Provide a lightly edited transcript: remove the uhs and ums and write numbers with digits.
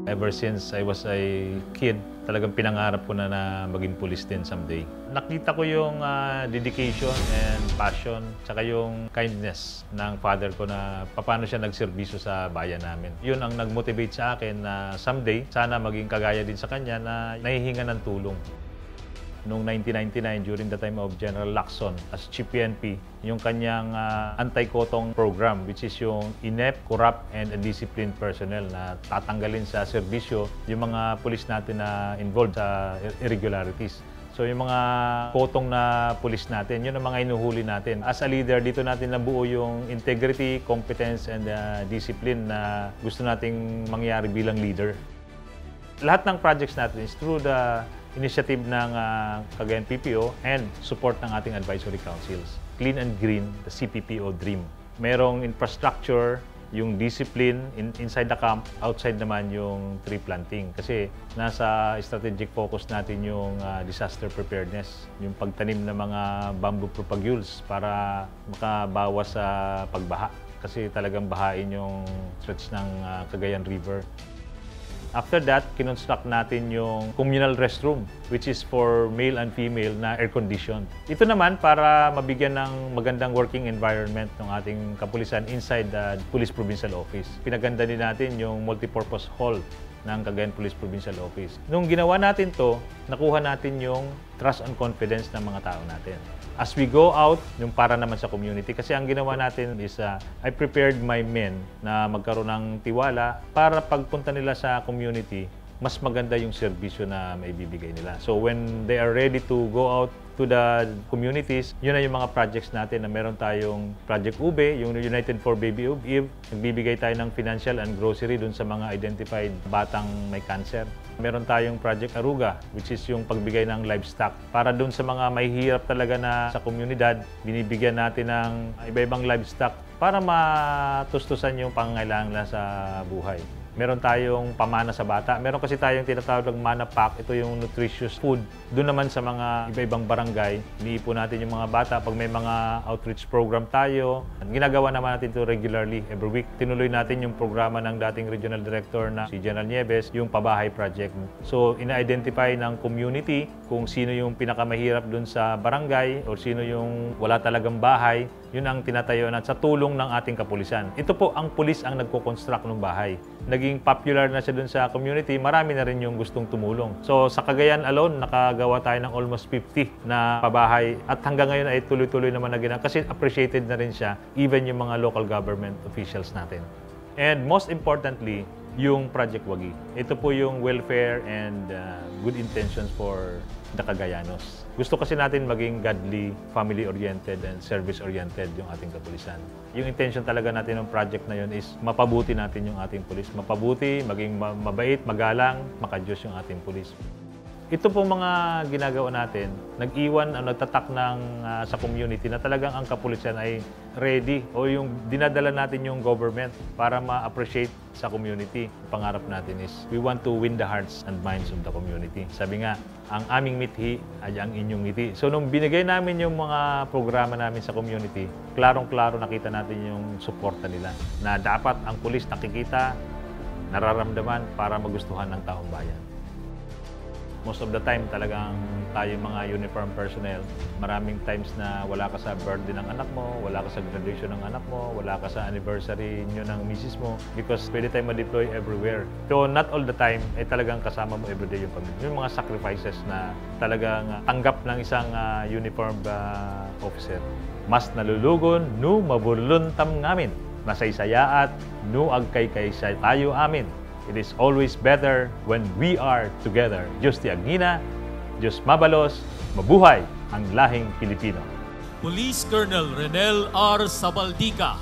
Ever since I was a kid, talagang pinangarap ko na maging pulis din someday. Nakita ko yung dedication and passion, tsaka yung kindness ng father ko na paano siya nagserbisyo sa bayan namin. Yun ang nag-motivate sa akin na someday, sana maging kagaya din sa kanya na nahihinga ng tulong. Noong 1999, during the time of General Lacson as Chief PNP, yung kanyang anti-kotong program, which is yung inept, corrupt, and undisciplined personnel na tatanggalin sa serbisyo yung mga pulis natin na involved sa irregularities. So yung mga kotong na pulis natin, yun ang mga inuhuli natin. As a leader, dito natin nabuo yung integrity, competence, and discipline na gusto nating mangyari bilang leader. Lahat ng projects natin is through the initiative ng Cagayan PPO and support ng ating advisory councils. Clean and Green, the CPPO Dream. Merong infrastructure, yung discipline inside the camp, outside naman yung tree planting. Kasi nasa strategic focus natin yung disaster preparedness, yung pagtanim ng mga bamboo propagules para makabawas sa pagbaha. Kasi talagang bahain yung stretch ng Cagayan River. After that, kinonstruct natin yung communal restroom, which is for male and female na air-conditioned. Ito naman para mabigyan ng magandang working environment ng ating kapulisan inside the Police Provincial Office. Pinaganda din natin yung multipurpose hall ng Cagayan Police Provincial Office. Nung ginawa natin to, nakuha natin yung trust and confidence ng mga tao natin. As we go out, yung para naman sa community, kasi ang ginawa natin is I prepared my men na magkaroon ng tiwala para pagpunta nila sa community, mas maganda yung serbisyo na maibibigay nila. So when they are ready to go out to the communities, yun na yung mga projects natin na meron tayong Project Ube, yung United for Baby Eve. Nagbibigay tayo ng financial and grocery dun sa mga identified batang may cancer. Meron tayong Project Aruga, which is yung pagbigay ng livestock. Para dun sa mga may hirap talaga na sa komunidad, binibigyan natin ng iba-ibang livestock para matustusan yung pangangailangan nila sa buhay. Meron tayong pamana sa bata. Meron kasi tayong tinatawag ng Mana Pack. Ito yung nutritious food. Doon naman sa mga iba-ibang barangay, iniipon natin yung mga bata. Pag may mga outreach program tayo, ginagawa naman natin ito regularly every week. Tinuloy natin yung programa ng dating regional director na si General Nieves, yung Pabahay Project. So, ina-identify ng community kung sino yung pinakamahirap doon sa barangay o sino yung wala talagang bahay. Yun ang tinatayo na sa tulong ng ating kapulisan. Ito po ang pulis ang nagko-construct ng bahay. Naging popular na siya dun sa community, marami na rin yung gustong tumulong. So sa Cagayan alone, nakagawa tayo ng almost 50 na pabahay at hanggang ngayon ay tuloy-tuloy naman na ginagawa kasi appreciated na rin siya even yung mga local government officials natin. And most importantly, yung Project Wagi. Ito po yung welfare and good intentions for the Cagayanos. Gusto kasi natin maging godly, family-oriented, and service-oriented yung ating kapulisan. Yung intention talaga natin ng project na yun is mapabuti natin yung ating pulis. Mapabuti, maging mabait, magalang, makadiyos yung ating pulis. Ito po mga ginagawa natin, nag-iwan o nagtatak ng sa community na talagang ang kapulisan ay ready o yung dinadala natin yung government para ma-appreciate sa community. Pangarap natin is we want to win the hearts and minds of the community. Sabi nga, ang aming mithi ay ang inyong ngiti. So nung binigay namin yung mga programa namin sa community, klarong-klaro nakita natin yung suporta nila na dapat ang pulis nakikita, nararamdaman para magustuhan ng taong bayan. Most of the time talagang tayo mga uniform personnel, maraming times na wala ka sa birthday ng anak mo, wala ka sa graduation ng anak mo, wala ka sa anniversary nyo ng misis mo because pwede tayo ma-deploy everywhere. So not all the time ay talagang kasama mo everyday yung pamilya. Yung mga sacrifices na talagang tanggap ng isang uniformed officer. Mas nalulugon, no mabuluntam ngamin. Nasaysayaat, no agkay-kaysay tayo amin. It is always better when we are together. Diyos ti Agina, Diyos mabalos, mabuhay ang lahing Pilipino. Police Colonel Renel R. Sabaldica,